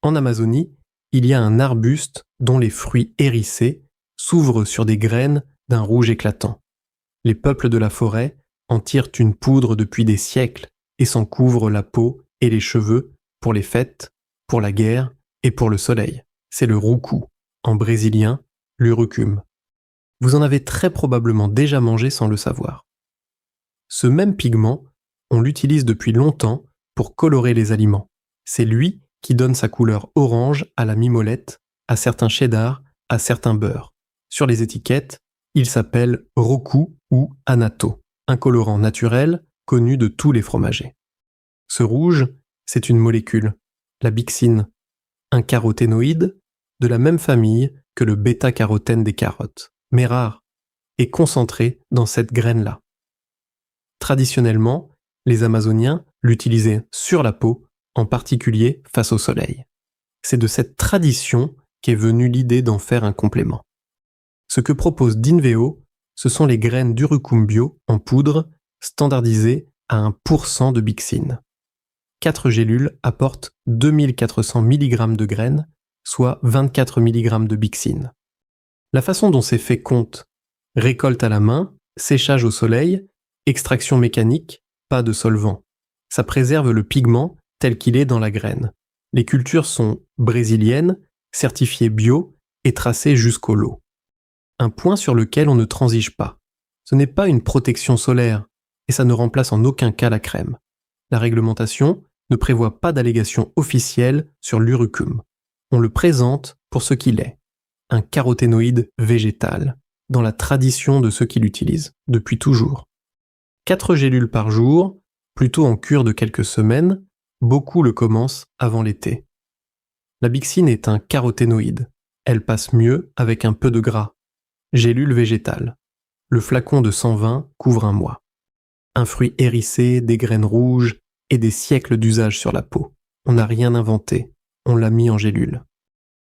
En Amazonie, il y a un arbuste dont les fruits hérissés s'ouvrent sur des graines d'un rouge éclatant. Les peuples de la forêt en tirent une poudre depuis des siècles et s'en couvrent la peau et les cheveux pour les fêtes, pour la guerre et pour le soleil. C'est le roucou, en brésilien, l'urucum. Vous en avez très probablement déjà mangé sans le savoir. Ce même pigment, on l'utilise depuis longtemps pour colorer les aliments. C'est lui qui donne sa couleur orange à la mimolette, à certains cheddar, à certains beurres. Sur les étiquettes, il s'appelle roku ou annatto, un colorant naturel connu de tous les fromagers. Ce rouge, c'est une molécule, la bixine, un caroténoïde de la même famille que le bêta-carotène des carottes, mais rare et concentré dans cette graine-là. Traditionnellement, les Amazoniens l'utilisaient sur la peau, en particulier face au soleil. C'est de cette tradition qu'est venue l'idée d'en faire un complément. Ce que propose Dinveo, ce sont les graines d'urucum bio en poudre, standardisées à 1% de bixine. 4 gélules apportent 2400 mg de graines, soit 24 mg de bixine. La façon dont c'est fait compte: récolte à la main, séchage au soleil, extraction mécanique, pas de solvant. Ça préserve le pigment tel qu'il est dans la graine. Les cultures sont brésiliennes, certifiées bio et tracées jusqu'au lot. Un point sur lequel on ne transige pas. Ce n'est pas une protection solaire et ça ne remplace en aucun cas la crème. La réglementation ne prévoit pas d'allégation officielle sur l'urucum. On le présente pour ce qu'il est, un caroténoïde végétal, dans la tradition de ceux qui l'utilisent, depuis toujours. 4 gélules par jour, plutôt en cure de quelques semaines, beaucoup le commencent avant l'été. La bixine est un caroténoïde. Elle passe mieux avec un peu de gras. Gélule végétale. Le flacon de 120 couvre un mois. Un fruit hérissé, des graines rouges et des siècles d'usage sur la peau. On n'a rien inventé, on l'a mis en gélule.